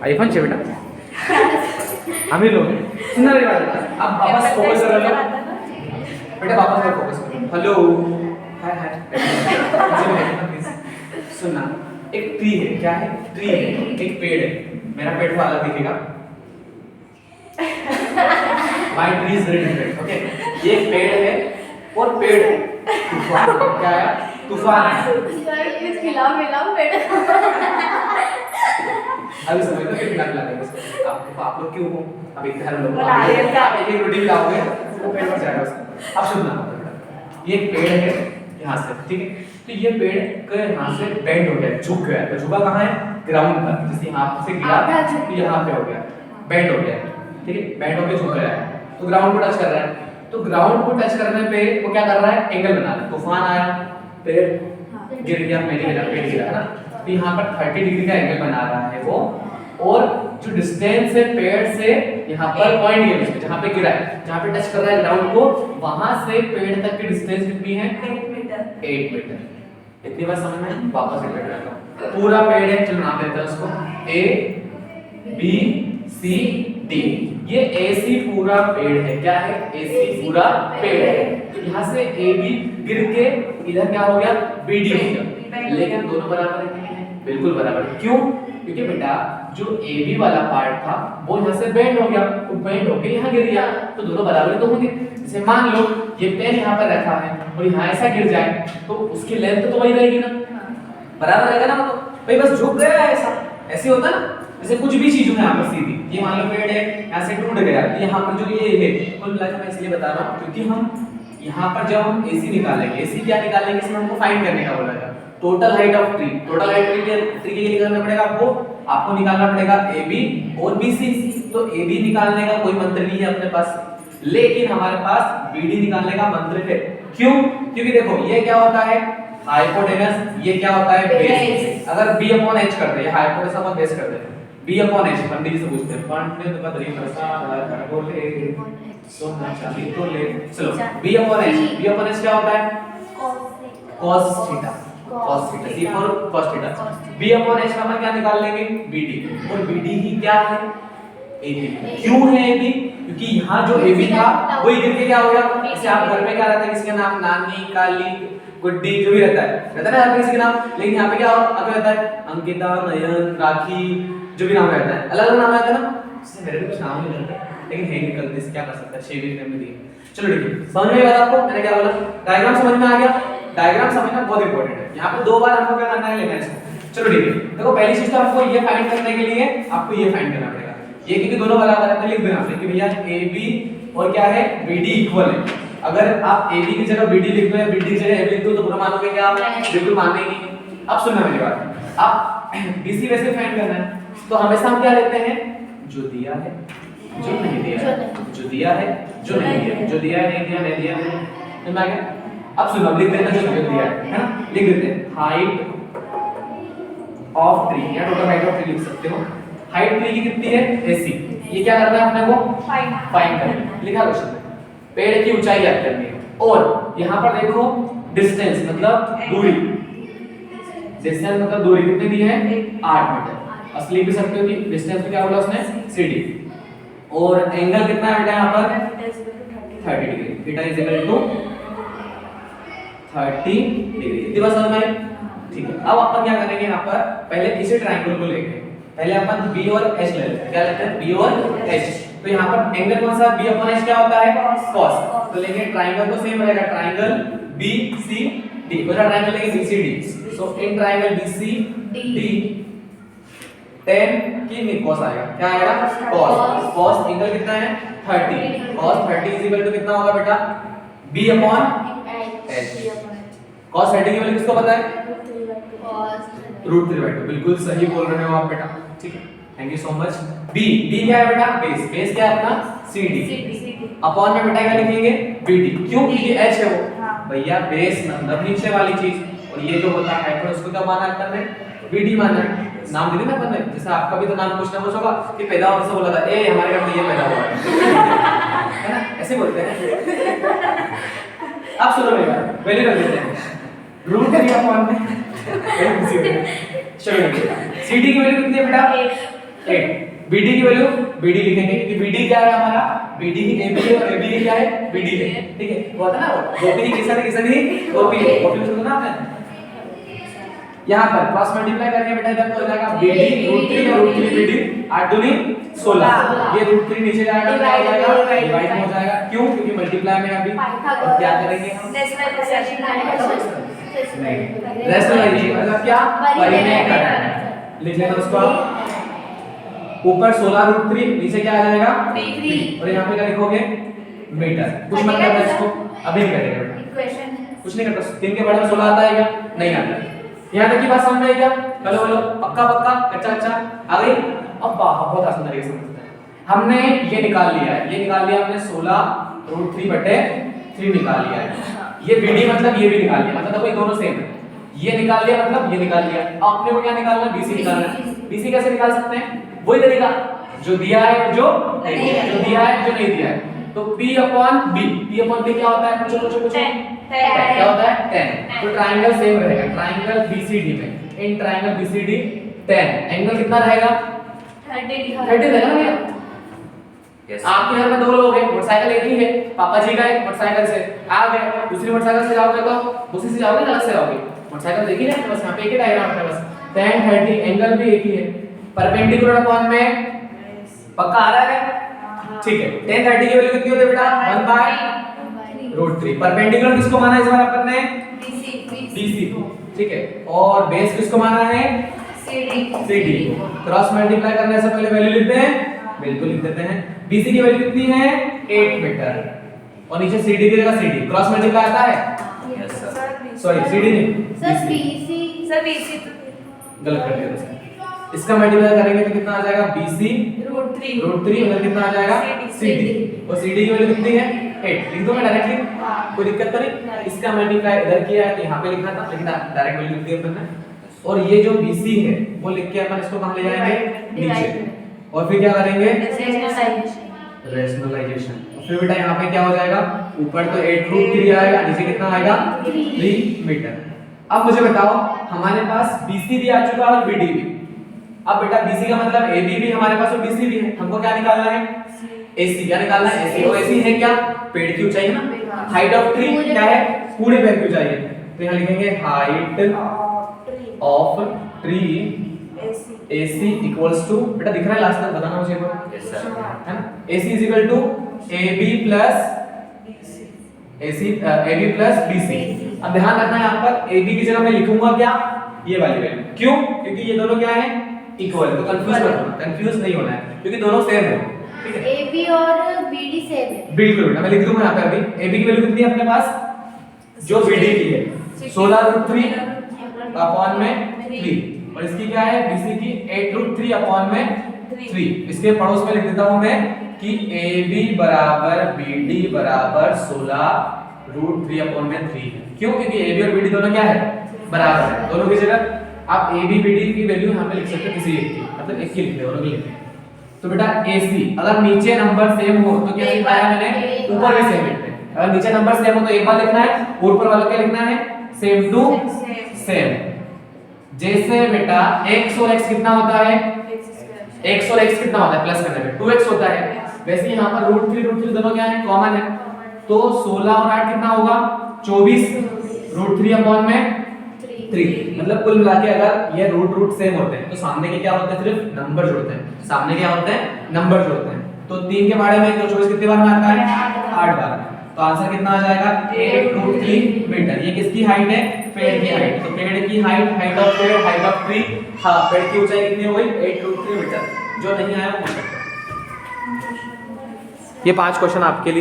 IPhone छे बेटा अमीर लोग सुनना मेरी बात। अब वापस फोकस कर लो बेटा, वापस पे फोकस करो। हेलो हाय हाय सुनना, एक ट्री है, क्या है? ट्री है, एक पेड़ है। मेरा पेड़ को अलग दिखेगा, my tree is very different, okay. ये एक पेड़ है और पेड़ तूफान, क्या है? तूफान है। सर प्लीज खिलाओ खिलाओ बेटा। अभी समझ लो कितना लगा इसको। आप लोग क्यों हो? अब एक तरह लोग बना रहे हैं क्या? आप एक रोटी लाओगे वो पेड़ पर जाएगा उसका। अब सुनना, ये एक पेड़ है यहाँ से, ठीक है? तो ये पेड़ का यहाँ से बेंड हो गया, झुक गया। तो झुका कहाँ है? ग्राउंड पर। जैसे यहाँ से गिरा तो यहाँ पे हो गया, बेंड हो गया, ठीक है? बेंड होके झुक गया है, तो ग्राउंड को टच कर रहा है। तो ग्राउंड को टच करने पे वो क्या कर रहा है? एंगल बना रहा है। तूफान आया, पेड़ गिर गया, पेड़ गिरा है ना? तो यहाँ पर 30 डिग्री का एंगल बना रहा है वो। और जो डिस्टेंस है पेड़ से यहाँ पर पॉइंट है, जहाँ पे गिरा है, जहाँ पे टच कर रहा है ग्राउंड को, वहां से पेड़ तक की डिस्टेंस कितनी है? 8 मीटर। 8 मीटर। इतनी बात समझ में? वापस रिपीट करता हूँ। पूरा पेड़ है, चलो नाम देते हैं उसको A B C D। ये AC पूरा पेड़ है, क्या है? AC पूरा पेड़ है। यहाँ से AB गिर के इधर क्या हो गया? BD हो गया। लेकिन दोनों बराबर नहीं है, बिल्कुल बराबर। क्यों? क्योंकि बेटा जो AB वाला पार्ट था वो यहाँ से बेंड हो गया, तो बेंड होके यहाँ गिर गया, तो दोनों बराबर तो होंगे। जैसे मान लो ये पेन यहाँ पर रखा है और यहाँ ऐसा गिर जाए तो उसकी लेंथ तो वही रहेगी ना, बराबर रहेगा ना। तो भाई बस झुक गया ऐसा, ऐसे होता ना। जैसे कुछ भी चीज है यहाँ पर सीधी, ये मान लो पेड़ है, यहाँ से टूट गया, तो यहाँ पर जो ये है, कुल मिलाकर मैं इसलिए बता रहा हूँ क्योंकि हम यहाँ पर जब हम AC निकालेंगे, AC क्या निकालेंगे? इसमें हमको फाइंड करने का बोला था, total height of tree. Total height tree के लिए निकालना पड़ेगा आपको निकालना पड़ेगा AB और BC। तो AB निकालने का कोई मंत्र नहीं है अपने पास, लेकिन हमारे पास BD निकालने का मंत्र है। क्यों? क्योंकि देखो ये क्या होता है? हाइपोटेनस, ये क्या होता है? बेस। अगर B/H करते हैं, हाइपोटेनस अपन बेस करते हैं, B/H पंडित जी से पूछते हैं, पंडित बद्री प्रसाद हर बोले सोना चांदी तो ले। चलो B/H क्या होता है? cos theta. cos theta, C for cos theta. B/H का मान क्या निकाल लेंगे? BD। और BD ही क्या है? AB। क्यों है AB? क्योंकि यहाँ जो AB था वही गिर के क्या हो गया? जैसे आप घर में क्या रहता है, किसी का नाम नानी, काली, गुड्डी, जो भी रहता है ना यहाँ पे किसी का नाम, लेकिन यहाँ पे क्या रहता है? अंकिता, नयन, राखी, जो भी नाम रहता है, अलग अलग नाम रहता है ना। इससे मेरे भी कुछ नाम नहीं रहता, लेकिन है निकलते से क्या कर सकता है, 6 भी में दिए। चलो ठीक है, समझ में आया आपको मैंने क्या बोला? डायग्राम समझ में आ गया? डायग्राम समझना बहुत इंपॉर्टेंट है। यहाँ पे 2 बार हमको क्या करना है? लेना है इसको। चलो ठीक है, देखो पहली चीज तो आपको ये फाइंड करने के लिए आपको ये फाइंड करना पड़ेगा, ये क्योंकि दोनों बराबर है तो लिख देना कि भैया AB और क्या है? BD इक्वल है। अगर आप AB की जगह BD लिख दो या BD की जगह AB लिख दो तो पूरा मानोगे क्या? बिल्कुल मानने ही नहीं। अब सुनना मेरी बात, आप BC वैसे फाइंड करना है तो हमेशा हम क्या लेते हैं? जो दिया है, जो नहीं दिया है, जो दिया है, जो नहीं दिया है, जो दिया है, नहीं दिया, नहीं दिया, समझ में आ गया? अब सुनो, अब लिख देना जो दिया है ना, लिख देते हैं हाइट ऑफ ट्री या टोटल हाइट ऑफ ट्री लिख सकते हो। हाइट ट्री की कितनी है? AC। ये क्या करना है अपने को? फाइंड करना है। लिखा क्वेश्चन में पेड़ की ऊंचाई ज्ञात करनी है। और यहाँ पर देखो डिस्टेंस मतलब दूरी, डिस्टेंस मतलब दूरी कितनी दी है? 8 मीटर। असली भी सकते हो कि डिस्टेंस में क्या बोला उसने? CD। और एंगल कितना है बेटा यहाँ पर? 30 degree. Theta is equal to 30 degree. इतनी बात समझ में आई? ठीक है, अब अपन क्या करेंगे यहाँ पर? पहले इसी ट्रायंगल को लेंगे, पहले अपन B और H ले लेते हैं। क्या लेते हैं? B और H। तो यहाँ पर एंगल कौन सा? B/H क्या होता है? cos। तो लेंगे ट्रायंगल तो सेम रहेगा, ट्रायंगल BCD। दूसरा ट्रायंगल लेंगे BCD। So in triangle BCD tan की में cos आएगा, क्या आएगा? cos एंगल कितना है? 30। cos 30 इज इक्वल टू कितना होगा बेटा? B/H। cos 30 की वैल्यू किसको पता है? √3/2। बिल्कुल सही बोल रहे हो आप बेटा, ठीक है, thank you so much. B क्या है बेटा? बेस। बेस क्या है अपना? CD। अपॉन में बेटा क्या लिखेंगे? BD। क्यों? क्योंकि H है वो भैया, बेस मतलब नीचे वाली चीज, और ये जो होता है तो उसको क्या माना अपन ने? BD माना है। नाम दे देना अपन ने, जैसे आपका भी तो नाम कुछ ना कुछ होगा कि पैदा होने से बोला था ए हमारे घर में ये पैदा हुआ है ना, ऐसे बोलते हैं। आप सुनो मेरी बात, वैल्यू रख देते हैं √3 अपॉन में। चलो CD की वैल्यू कितनी है बेटा? 8। BD की वैल्यू BD लिखेंगे क्योंकि BD क्या है हमारा, BD ही AB है और AB क्या है, BD है, ठीक है। वो होता है ना OP किसने OP सुना आपने। यहाँ पर क्रॉस मल्टीप्लाई करके बेटा इधर तो हो जाएगा BD √3 और √3 BD 8 दूनी 16। ये √3 नीचे जाएगा क्या हो जाएगा, डिवाइड में हो जाएगा। क्यों, क्योंकि मल्टीप्लाई में अभी और क्या करेंगे हम, नहीं रेशनलाइजेशन मतलब क्या, परिमेय करना। लिख लेना उसको आप, ऊपर 16 √3 नीचे क्या आ जाएगा 3 और यहाँ पे क्या लिखोगे मीटर। कुछ मत करना इसको, अभी नहीं करेंगे बेटा, कुछ नहीं करता। 3 के बड़े में 16 आता है क्या, नहीं आता। यहाँ तक की बात समझ में आई क्या, चलो बोलो पक्का पक्का कच्चा कच्चा आ गई। अब बहुत आसान तरीके से समझते हैं। हमने ये निकाल लिया है, ये निकाल लिया हमने 16 √3/3 निकाल लिया है। ये BD मतलब ये भी निकाल लिया, मतलब देखो ये दोनों सेम है। ये निकाल लिया मतलब ये निकाल लिया। अब अपने को क्या निकालना है, BC निकालना है। BC कैसे निकाल सकते हैं, वही तरीका जो दिया है और जो नहीं दिया है, जो दिया है जो नहीं दिया है। तो P/B क्या होता है, पूछो क्या होता है 10। तो ट्रायंगल सेम रहेगा, ट्रायंगल BCD में, इन ट्रायंगल BCD 10 एंगल कितना रहेगा 30 रहेगा ना। यस आपके घर में 2 लोग हैं, मोटरसाइकिल एक ही है, पापा जी का है, मोटरसाइकिल से आ गए, दूसरी मोटरसाइकिल से जाओगे तो दूसरी से जाओगे अलग से जाओगे, मोटरसाइकिल देखी ना, बस यहाँ पे एक ही डायग्राम है बस। 10 30 एंगल भी एक ही है, परपेंडिकुलर अपॉन में पक्का आ रहा है, ठीक है। 10 30 की वैल्यू कितनी होती है बेटा 1/√3। परपेंडिकुलर किसको माना है इस बार अपन ने, BC को, ठीक है। और बेस किसको माना है, CD को। क्रॉस मल्टीप्लाई करने से पहले वैल्यू लिखते हैं, बिल्कुल लिख देते हैं। BC की वैल्यू कितनी है 8 मीटर और नीचे CD की जगह CD। क्रॉस मल्टीप्लाई आता है, यस सर, सॉरी CD नहीं सर BC गलत कर दिया सर। इसका मल्टीप्लाई करेंगे तो कितना आ जाएगा BC √3 उधर कितना आ जाएगा CD और CD की वैल्यू कितनी है 8। लिख दो मैं डायरेक्टली, कोई दिक्कत तो नहीं। इसका मल्टीप्लाई इधर किया है तो यहाँ पे लिखा था, लेकिन डायरेक्ट वैल्यू लिख दी अपन ने। और ये जो BC है वो लिख के अपन इसको कहां ले जाएंगे, नीचे। और फिर क्या करेंगे, रेशनलाइजेशन। फिर बेटा यहाँ पे क्या हो जाएगा, ऊपर तो 8√3 आएगा, नीचे कितना आएगा 3 मीटर। अब मुझे बताओ हमारे पास BC भी आ चुका है और BD भी। अब बेटा BC का मतलब AB भी हमारे पास और BC भी है, हमको क्या निकालना है AC। क्या निकालना है AC। और AC है क्या, पेड़ की ऊंचाई ना, हाइट ऑफ ट्री क्या है, पूरे पेड़ की ऊंचाई है। तो यहाँ लिखेंगे height of tree AC equals to, बेटा दिख रहा है लास्ट तक बताना मुझे को, यस सर, है ना। AC is equal to AB plus BC। अब ध्यान रखना यहाँ पर AB की जगह मैं लिखूंगा क्या, ये वाली वैल्यू। क्यों, क्योंकि ये दोनों क्या है इक्वल, तो कंफ्यूज मत होना, कंफ्यूज नहीं होना है क्योंकि दोनों सेम है, ठीक है। AB और BD सेम है, बिल्कुल बेटा मैं लिख दूंगा यहाँ पे। अभी AB की वैल्यू कितनी है अपने पास, जो BD की है 16√3 अपॉन में 3 और इसकी क्या है BC की 8√3 अपॉन में 3। इसके पड़ोस में लिख देता हूं मैं कि AB बराबर BD बराबर 16√3 अपॉन में 3 है। क्यों, क्योंकि AB और BD दोनों क्या है बराबर है। दोनों की जगह आप AB BD की वैल्यू यहाँ पे लिख सकते हो, किसी एक की, मतलब एक की लिख दे, दोनों की लिख दे। तो बेटा AC अगर नीचे नंबर सेम हो तो क्या सिखाया मैंने, ऊपर भी सेम लिखते हैं। अगर नीचे नंबर सेम हो तो एक बार लिखना है, ऊपर वाला क्या लिखना है, सेम टू सेम। जैसे बेटा x और x कितना होता है, x और x कितना होता है प्लस करने पे 2x होता है, वैसे यहाँ पर √3 दोनों क्या है कॉमन है, तो 16 और 8 कितना होगा 24 √3 अपॉन में 3। मतलब कुल मिला के अगर ये रूट सेम होते हैं तो सामने के क्या होते हैं, सिर्फ नंबर जोड़ते हैं, सामने क्या होते हैं नंबर जोड़ते हैं। तो 3 के बारे में 24 कितनी बार में आता है 8 बार में, तो आंसर कितना आ जाएगा 8√3 मीटर। ये किसकी हाइट है, पेड़ की हाइट। तो पेड़ की हाइट ऑफ पेड़, हाइट ऑफ ट्री, हां पेड़ की ऊंचाई कितनी हो गई 8√3 मीटर। जो नहीं आया वो पूछ सकते हैं। ये 5 क्वेश्चन आपके लिए